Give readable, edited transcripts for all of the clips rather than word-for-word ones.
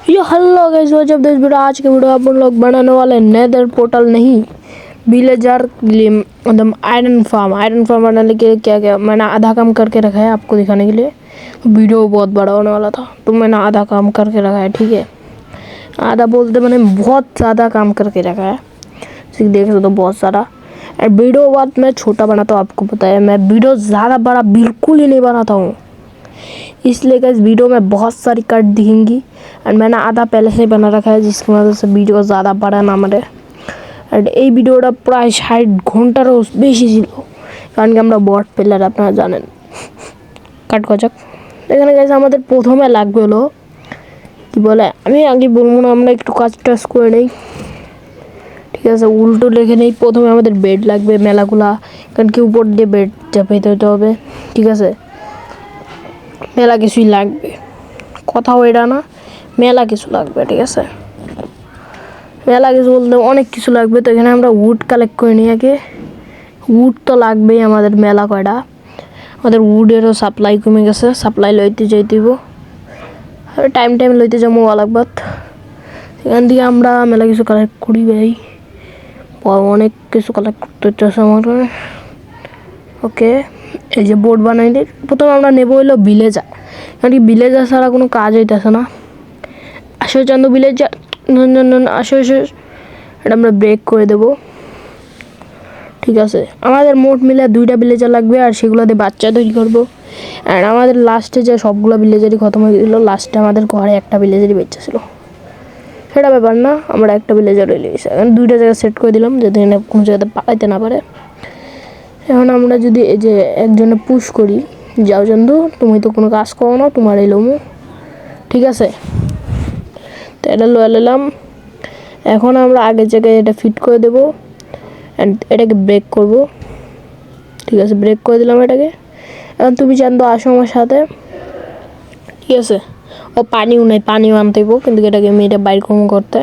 ये hello guys, जब देश वीडियो आज के वीडियो अपन लोग बनाने वाले नेदर पोर्टल नहीं विलेजर मतलब आयरन फार्म बनाने के लिए क्या क्या मैंने आधा काम करके रखा है आपको दिखाने के लिए। वीडियो बहुत बड़ा होने वाला था तो मैंने आधा काम करके रखा है, ठीक है। आधा बोलते मैंने बहुत ज़्यादा काम करके रखा है, देख सकते हो बहुत सारा। एंड वीडियो बात मैं छोटा बनाता हूँ, आपको पता है मैं वीडियो ज़्यादा बड़ा बिल्कुल ही नहीं बनाता हूँ, इसलिए इस वीडियो में बहुत सारी कट दिखेंगी। एंड मैंने आधा पहले से बना रखा है जिसकी वजह से वीडियो ज़्यादा बड़ा ना मरे। एंड ये वीडियोটা প্রায় 60 ঘন্টারও বেশি ছিল, কারণ কি আমরা বট প্লেয়ার আপনারা জানেন। কাট করা যাক। এখানে গাইস আমাদের প্রথমে লাগবে হলো কি বলে, আমি আগে বলবো না, আমরা একটু কাজ টাজ করে নেই, ঠিক আছে। উল্টো লিখে নেই। প্রথমে আমাদের বেড লাগবে মেলাগুলা, কারণ কি উপর দিয়ে বেড চাপাইতে হতে হবে, ঠিক আছে। মেলা কিছুই লাগবে, কথাও এটা না, মেলা কিছু লাগবে, ঠিক আছে। মেলা কিছু বলতে অনেক কিছু লাগবে। তো এখানে আমরা উড কালেক্ট করে নিই আগে। উড তো লাগবেই আমাদের মেলা কয়টা। আমাদের উডেরও সাপ্লাই কমে গেছে, সাপ্লাই লইতে যাইতেইব, টাইম লইতে যাবো আলাকবাদ। এখান থেকে আমরা মেলা কিছু কালেক্ট করি ভাই, অনেক কিছু কালেক্ট করতে চাচ্ছে আমার। ওকে, এই যে বোর্ড বানাই দিই। প্রথমে আমরা নেবো হইলো ভিলেজার, কারণ কি ভিলেজার ছাড়া কোনো কাজ হইতেছে না। আসো চান্দু ভিলেজার, আসো আসো, এটা আমরা ব্রেক করে দেবো, ঠিক আছে। আমাদের মোট মিলে 2টা ভিলেজার লাগবে, আর সেগুলো দিয়ে বাচ্চা তৈরি করবো। আর আমাদের লাস্টে যে সবগুলো ভিলেজারই খতম হয়ে গেছিলো, লাস্টে আমাদের ঘরে একটা ভিলেজারই বেঁচে ছিল, সেটা ব্যাপার না, আমরা একটা ভিলেজার রয়ে গেছি। এখন 2টা জায়গা সেট করে দিলাম যাতে কোনো জায়গাতে পালাইতে না পারে। এখন আমরা যদি এই যে একজনে পুশ করি, যাও চন্দু তুমি তো কোনো কাজ করো না, তোমার এই লোমো, ঠিক আছে। তো এটা লয়ে নিলাম। এখন আমরা আগের জায়গায় এটা ফিট করে দেবো, অ্যান্ড এটাকে ব্রেক করব, ঠিক আছে। ব্রেক করে দিলাম এটাকে। এখন তুমি চান্দু আসো আমার সাথে, ঠিক আছে। ও পানিও নেই, পানিও আনতে হইব, কিন্তু এটাকে আমি এটা বাইর করতে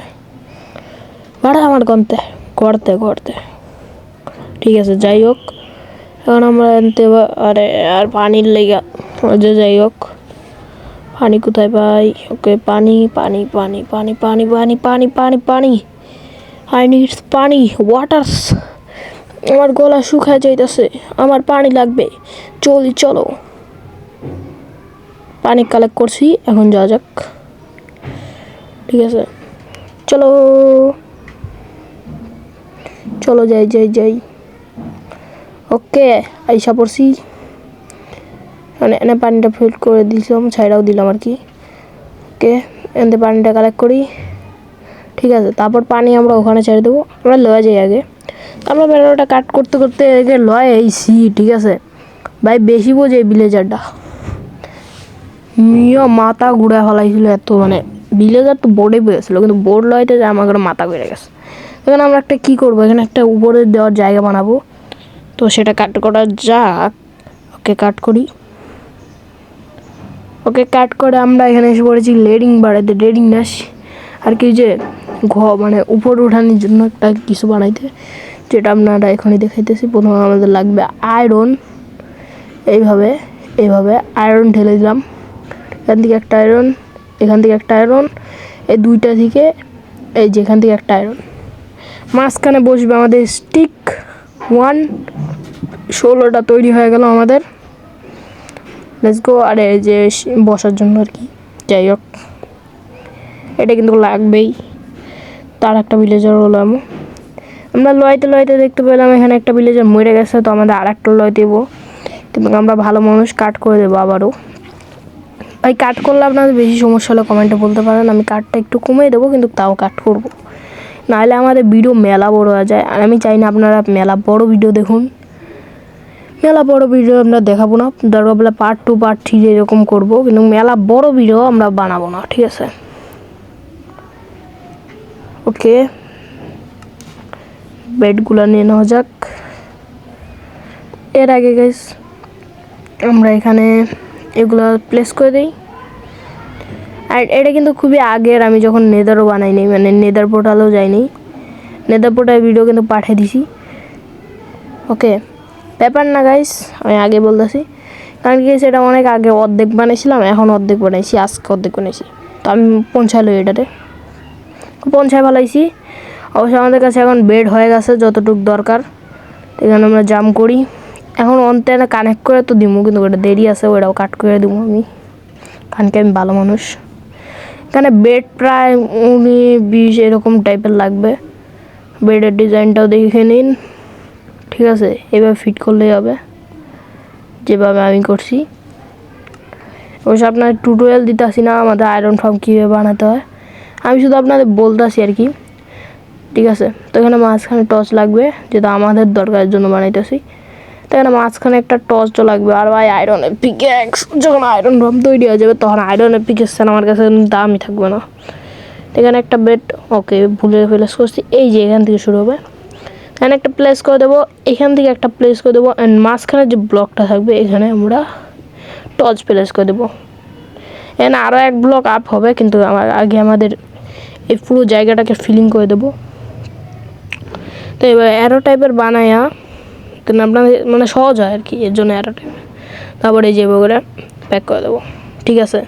বাড়া আমার করতে, ঠিক আছে। যাই হোক, এখন আমরা আনতে, আরে আর পানির লেগা যে, যাই হোক পানি কোথায় পাই? ওকে, পানি পানি পানি পানি পানি পানি পানি পানি পানি আই নিডস পানি, ওয়াটারস। আমার গলা শুকায় যাইতেছে, আমার পানি লাগবে, চলো। পানি কালেক্ট করছি, এখন যাওয়া যাক, ঠিক আছে। চলো যাই। ওকে, আইসা পড়ছি। এনে পানিটা ফিল করে দিলাম, ছাইড়াও দিলাম আর কি। ওকে, এনে পানিটা কালেক্ট করি, ঠিক আছে। তারপর পানি আমরা ওখানে ছেড়ে দেবো, আমরা লয়ে যাই আগে। আমরা বেড়াটা কাট করতে লয় এইছি, ঠিক আছে ভাই। বেশি বোঝে এই ভিলেজারটা, মিয়া মাথা ঘুরে ফেলাইছিল এত, মানে ভিলেজার তো বোর্ডে পেয়েছিল, কিন্তু বোর্ড লয়তে যে আমার মাথা ঘুরে গেছে। এখানে আমরা একটা কী করবো, এখানে একটা উপরে দেওয়ার জায়গা বানাবো, তো সেটা কাট করা যাক। ওকে, কাট করি। ওকে, কাট করে আমরা এখানে এসে পড়েছি লেডিং বাড়াইতে, লেডিং নাস আর কি, যে মানে উপরে উঠানোর জন্য একটা কিছু বানাইতে, যেটা আপনারা এখনই দেখাইতেছি। প্রথমে আমাদের লাগবে আয়রন, এইভাবে আয়রন ঢেলে দিলাম। এখান থেকে একটা আয়রন, এখান থেকে একটা আয়রন, এই 2টা থেকে এই যে এখান থেকে একটা আয়রন। মাঝখানে বসবে আমাদের স্টিক 1, 16টা তৈরি হয়ে গেল আমাদের। Let's go. আর এই যে বসার জন্য আর কি, যাই হোক এটা কিন্তু লাগবেই। তার একটা ভিলেজার হলো আমরা লয়তে দেখতে পেলাম এখানে একটা ভিলেজার মরে গেছে, তো আমাদের আর একটা লয় দেবো, কিন্তু আমরা ভালো মানুষ কাট করে দেবো আবারও। ভাই কাট করলে আপনাদের বেশি সমস্যা হলে কমেন্টে বলতে পারেন, আমি কাটটা একটু কমিয়ে দেবো, কিন্তু তাও কাট করবো, নাহলে আমাদের ভিডিও মেলা বড় হয়ে যায়। আর আমি চাই না আপনারা মেলা বড় ভিডিও দেখুন। মেলা বড় ভিডিও আমরা দেখাবো না, দরকার বলে পার্ট 2 পার্ট 3 এরকম করবো, কিন্তু মেলা বড় ভিডিও আমরা বানাবো না, ঠিক আছে। ওকে, বেডগুলো নিয়ে নেওয়া যাক। এর আগে গাইস আমরা এখানে এগুলো প্লেস করে দিই। আর এটা কিন্তু খুবই আগের, আমি যখন নেদারও বানাইনি, মানে নেদার পোর্টালেও যাইনি, নেদার পোর্টাল ভিডিও কিন্তু পাঠিয়ে দিছি। ওকে, ব্যাপার না গাইস, আমি আগে বলতেছি, কারণ কি সেটা অনেক আগে অর্ধেক বানাইছিলাম, এখন অর্ধেক বানাইছি, আজকে অর্ধেক বানাইছি। তো আমি পৌঁছালো এটাতে পৌঁছায় ফেলাইছি। অবশ্য আমাদের কাছে এখন বেড হয়ে গেছে যতটুকু দরকার। এখানে আমরা জাম করি। এখন অনটেনে কানেক্ট করে তো দিব, কিন্তু ওটা দেরি আছে, ওটাও কাট করে দিব আমি, কারণ কি আমি ভালো মানুষ। এখানে বেড প্রায় 19-20 এরকম টাইপের লাগবে। বেডের ডিজাইনটাও দেখে নিন, ঠিক আছে? এভাবে ফিট করলেই হবে যেভাবে আমি করছি। অবশ্য আপনার টিউটোরিয়াল দিতে আসি না আমাদের আয়রন ফার্ম কীভাবে বানাতে হয়, আমি শুধু আপনাদের বলতে আসি আর কি, ঠিক আছে? তো এখানে মাঝখানে টর্চ লাগবে, যেটা আমাদের দরকারের জন্য বানাইতেছি। তো এখানে মাঝখানে একটা টর্চও লাগবে। আর ভাই আয়রনের পিকেক্স, যখন আয়রন ফার্ম তৈরি হয়ে যাবে তখন আয়রনের পিকেক্স আমার কাছে দামই থাকবে না। এখানে একটা বেড, ওকে ভুলে প্লেস করছি, এই যে এখান থেকে শুরু হবে। এখানে একটা প্লেস করে দেবো, এখান থেকে একটা প্লেস করে দেবো, অ্যান্ড মাঝখানে যে ব্লকটা থাকবে এখানে আমরা টর্চ প্লেস করে দেবো। এখানে আরও এক ব্লক আপ হবে, কিন্তু আগে আমাদের এই পুরো জায়গাটাকে ফিলিং করে দেবো। তো এবার অ্যারো টাইপের বানায়া তো আপনাদের মানে সহজ হয় আর কি, এর জন্য অ্যারো টাইপের। তারপরে এই যে করে প্যাক করে দেবো, ঠিক আছে?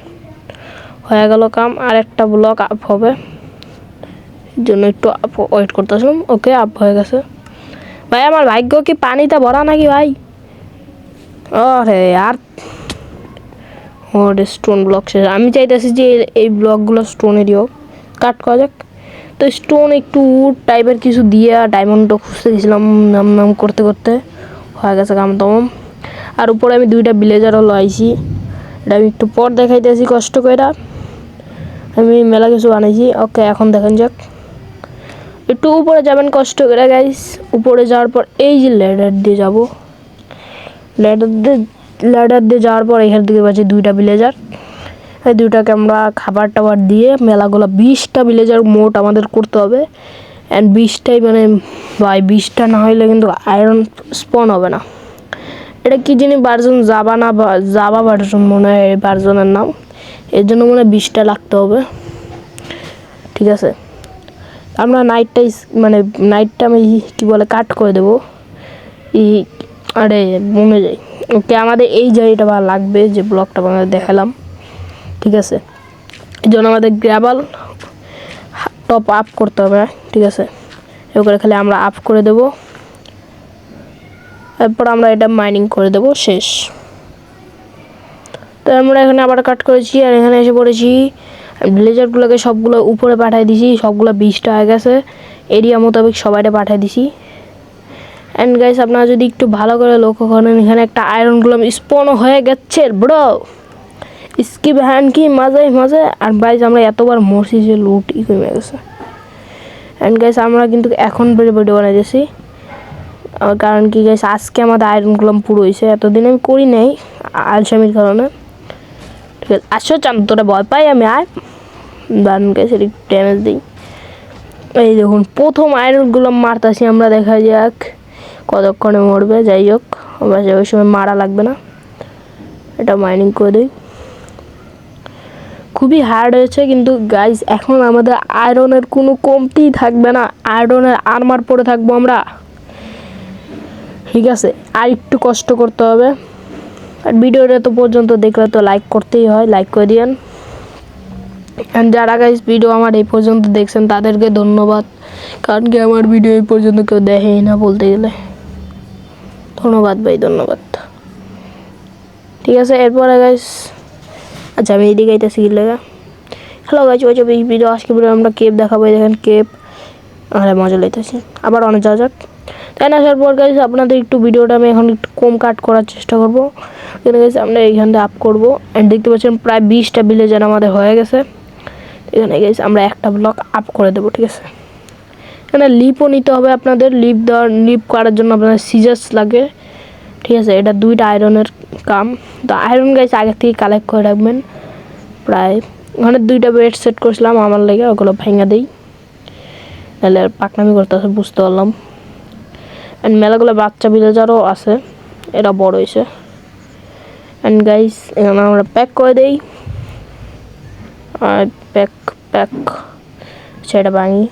হয়ে গেল কাম। আর একটা ব্লক আপ হবে, এর জন্য একটু আপ ওয়েট করতেছিলাম। ওকে, আপ হয়ে গেছে। ভাই আমার ভাগ্য কি পানিতে ভরা নাকি ভাই? আরে আর ওর স্টোন ব্লক শেষ। আমি চাইতেছি যে এই ব্লকগুলো স্টোনেরই হোক, কাট করা যাক। তো স্টোন একটু উড টাইপের কিছু দিয়ে ডায়মন্ডটা খুঁজতে গেছিলাম, নাম নাম করতে করতে হয়ে গেছে কাম তম। আর উপরে আমি 2টা ভিলেজারও লাইছি, এটা আমি একটু পর দেখাইতেছি কষ্ট করে। আমি মেলা কিছু বানাইছি। ওকে, এখন দেখেন যাক, একটু উপরে যাবেন কষ্ট করে গাইস। উপরে যাওয়ার পর এই যে ল্যাডার দিয়ে যাব, ল্যাডার দিয়ে যাওয়ার পর এখান থেকে পাচ্ছি 2টা ভিলেজার। এই 2টাকে আমরা খাবার টাবার দিয়ে মেলাগুলো 20টা ভিলেজার মোট আমাদের করতে হবে। অ্যান্ড 20টাই মানে ভাই 20টা না হইলে কিন্তু আয়রন স্পন হবে না। এটা কি জিনিস ভার্জন, জাবা না বা জাবা ভার্জন মনে হয় এই ভার্জনের নাম, এর জন্য মনে হয় 20টা লাগতে হবে, ঠিক আছে? আমরা নাইটটাই মানে নাইটটা আমি কী বলে কাট করে দেবো। আরে মনে যাই। ওকে, আমাদের এই জায়গাটা ভালো লাগবে যে ব্লকটা আমাদের দেখালাম, ঠিক আছে? এই জন্য আমাদের গ্র্যাবল টপ আপ করতে হবে, ঠিক আছে? এবারে খালি আমরা আপ করে দেবো, এরপর আমরা এটা মাইনিং করে দেবো, শেষ। তো আমরা এখানে আবার কাট করেছি, আর এখানে এসে পড়েছি। ভিলেজারগুলোকে সবগুলো উপরে পাঠিয়ে দিছি, সবগুলো 20টা হয়ে গেছে। এরিয়া মোতাবেক সবাইটা পাঠিয়ে দিছি। অ্যান্ড গাইস আপনারা যদি একটু ভালো করে লক্ষ্য করেন, এখানে একটা আয়রন গ্লাম স্পনও হয়ে গেছে ব্রো। স্কিপ হ্যান্ড কি মজাই মজা। আর গাইস আমরা এতবার মরছি যে লুটই কমে গেছে। অ্যান্ড গাইস আমরা কিন্তু এখন ভিডিও বানাইতেছি, কারণ কি গাইস আজকে আমাদের আয়রন গ্লাম পুরো হয়েছে, এতদিন আমি করি নাই আলসামির কারণে, ঠিক আছে? আসো চান তোরা ভয় পাই আমি, আয় দারুণ গাইস একটু ড্যামেজ দিই। এই দেখুন প্রথম আয়রনগুলো মারতাছি আমরা, দেখা যাক কতক্ষণে মরবে। যাই হোক, ওই সময় মারা লাগবে না, এটা মাইনিং করে দিই। খুবই হার্ড হয়েছে, কিন্তু গাইস এখন আমাদের আয়রনের কোনো কমতি থাকবে না, আয়রনের আর্মার পরে থাকবো আমরা, ঠিক আছে? আর একটু কষ্ট করতে হবে। আর ভিডিওটা তো পর্যন্ত দেখলে তো লাইক করতেই হয়, লাইক করে দিন। অ্যান্ড যারা গাইস ভিডিও আমার এই পর্যন্ত দেখছেন তাদেরকে ধন্যবাদ, কারণ কি আমার ভিডিও এই পর্যন্ত কেউ দেখেই না বলতে গেলে। ধন্যবাদ ভাই, ধন্যবাদ, ঠিক আছে? এরপরে গাইস আচ্ছা আমি এদিকে আইতেছি কি লেগা। হ্যালো গাইস, ওই যে ভিডিও আজকে ভিডিও আমরা কেপ দেখাবো, দেখেন কেপ, আরে মজা লাইতেছি। আবার অনেক যাওয়া যাক। তাই না, আসার পর গাইস আপনাদের একটু ভিডিওটা আমি এখন একটু কম কাট করার চেষ্টা করবো। এখানে গাইস আমরা এইখান থেকে আপ করবো। অ্যান্ড দেখতে পাচ্ছেন প্রায় 20টা ভিলেজার আমাদের হয়ে গেছে। এখানে গাইস আমরা একটা ব্লক আপ করে দেবো, ঠিক আছে? এখানে লিপও নিতে হবে আপনাদের, লিপ করার জন্য আপনাদের সিজার্স লাগে, ঠিক আছে? এটা 2টা আয়রনের কাম। তো আয়রন গাইস আগে থেকে কালেক্ট করে রাখবেন। প্রায় ওখানে 2টা বেড সেট করছিলাম আমার লেগে, ওগুলো ভেঙে দিই, নাহলে পাকনামি করতেছে, বুঝতে পারলাম। অ্যান্ড মেলাগুলো বাচ্চা ভিলেজারও আছে, এরা বড় হয়েছে। অ্যান্ড গাইস এখানে আমরা প্যাক করে দিই, আর প্যাক সেটা ভাঙি।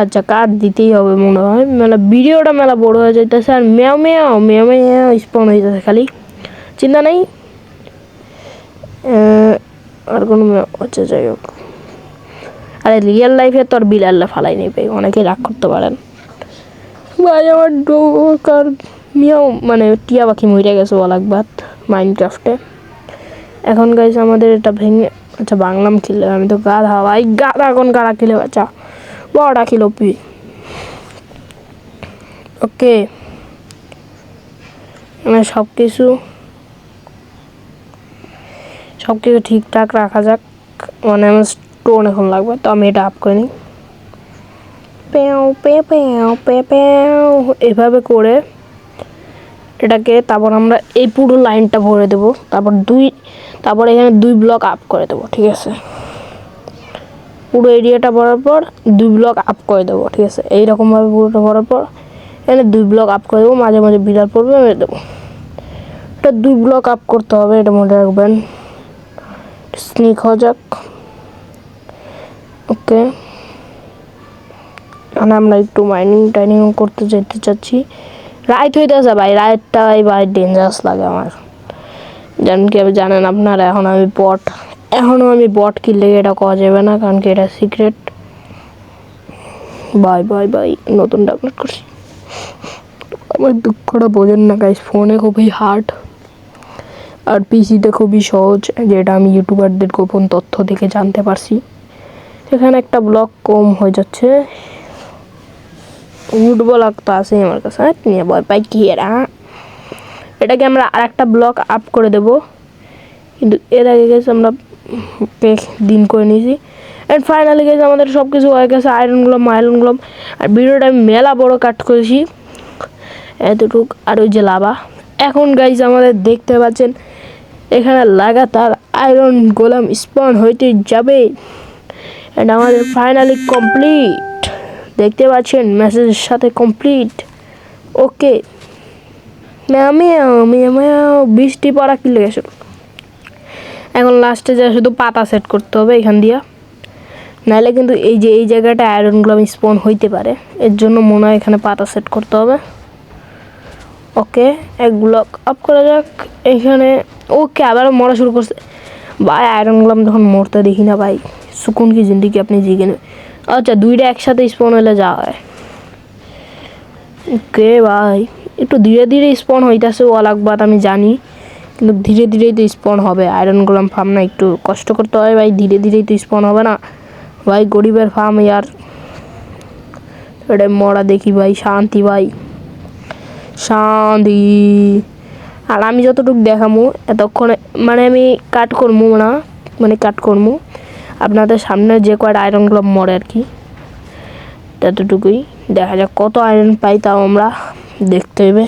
আচ্ছা কাট দিতেই হবে মনে হয়, মেলা ভিডিওটা মেলা বড় হয়ে যাইতেছে। আর মেয়াও মেয়াও মেয়াও মেয়াও স্পন হয়ে যাচ্ছে খালি, চিন্তা নেই। আর কোনো আচ্ছা যাই হোক, আরে রিয়েল লাইফে তো আর বিলাল্লা ফালাই নেই ভাই, অনেকেই রাগ করতে পারেন ভাই। আমার ডোকার মিয়াও মানে টিয়া পাখি মরে গেছে অলাকবাদ মাইনক্রাফটে। এখন গাইছে আমাদের এটা ভেঙে, আচ্ছা বাংলাম খেলে, আমি তো গাধা ভাই, গাধা এখন গাড়া খেলে বাচ্চা বড়া খেলো পি। ওকে মানে সব কিছু ঠিকঠাক রাখা যাক। মানে আমার স্টোন এখন লাগবে, তো আমি এটা আপ করে নিই। প্যাও প্যাও প্যাও প্যাও প্যাও এভাবে করে এটাকে, তারপর আমরা এই পুরো লাইনটা ভরে দেবো, তারপর এখানে 2 ব্লক আপ করে দেবো, ঠিক আছে। পুরো এরিয়াটা ভরার পর 2 ব্লক আপ করে দেবো, ঠিক আছে। এইরকমভাবে পুরোটা ভরার পর এখানে 2 ব্লক আপ করে দেবো, মাঝে মাঝে বিড়াল পড়বে মেরে দেবো। এটা 2 ব্লক আপ করতে হবে, এটা মনে রাখবেন। স্নিক হওয়া যাক। ওকে মানে আমরা একটু টাইনিং করতে যেতে চাচ্ছি। রাইট হইতেছে ভাই, রাইটটা ভাই ডেঞ্জারাস লাগে আমার, জানেন কি জানেন আপনারা। এখনও আমি বট কিনলে এটা করা যাবে না, কারণ কি এটা সিক্রেট। বাই নতুন ডাউনলোড করছি। আমার দুঃখটা বোঝেন না গাইস, ফোনে খুবই হার্ড আর পিসিতে খুবই সহজ, যেটা আমি ইউটিউবারদের গোপন তথ্য থেকে জানতে পারছি। সেখানে একটা ব্লক কম হয়ে যাচ্ছে, ব্লক তো আছে আমার কাছে, নিয়ে ভয় পাই কি এটাকে আমরা আর একটা ব্লক আপ করে দেব। কিন্তু এর আগে গেছে আমরা দিন করে নিয়েছি। অ্যান্ড ফাইনালি গেছে আমাদের সব কিছু হয়ে গেছে, আয়রনগুলো। আর ভিডিওটা আমি মেলা বড় কাট করেছি এতটুক। আর ওই যে লাভা, এখন গাইজ আমাদের দেখতে পাচ্ছেন এখানে লাগাতার আয়রন গোলাম স্পন হইতে যাবে। অ্যান্ড আমাদের ফাইনালি কমপ্লিট, দেখতে পাচ্ছেন মেসেজের সাথে কমপ্লিট। ওকে বৃষ্টি পড়া কি লেগেছিল। এখন লাস্টে যা শুধু পাতা সেট করতে হবে এখান দিয়া, নাহলে কিন্তু এই জায়গাটা আয়রন গ্লাম স্পন হইতে পারে। এর জন্য মনে হয় এখানে পাতা সেট করতে হবে। ওকে এক ব্লক আপ করা যাক এখানে। ওকে আবারও মরা শুরু করছে ভাই। আয়রন গ্লাম যখন মরতে দেখি না ভাই, সুকুন কি জিন্দিগি আপনি জিগেন। আচ্ছা 2টা একসাথে স্পন হলে যা হয়। ওকে ভাই একটু ধীরে ধীরে স্পন হইতেছে ওয়ালাকবাদ আমি জানি, কিন্তু ধীরে ধীরেই তো স্পন হবে। আয়রন গোলাম ফার্ম না, একটু কষ্ট করতে হয় ভাই, ধীরে ধীরেই তো স্পন হবে না ভাই। গরিবের ফার্ম ইয়ার, এটা মরা দেখি ভাই। শান্তি ভাই শান্তি। আর আমি যতটুকু দেখামো এতক্ষণে, মানে আমি কাট করবো আপনাদের সামনে যে কয়টা আয়রন গ্লাব মরে আর কি, ততটুকুই। দেখা যাক কত আয়রন পাই, তাও আমরা দেখতে হবে।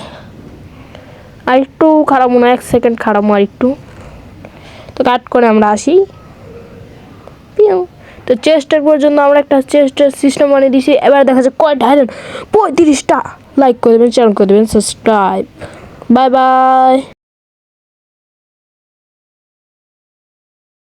আর একটু খারাপ মনে হয়, 1 সেকেন্ড খারাপ আর একটু, তো কাট করে আমরা আসি। তো চেস্টের পর্যন্ত আমরা একটা চেস্টের সিস্টেম বানিয়ে দিয়েছি। এবার দেখা যাক কয়টা আয়রন, 35টা। লাইক করে দেবেন, চ্যানেল করে দেবেন, সাবস্ক্রাইব। Bye bye.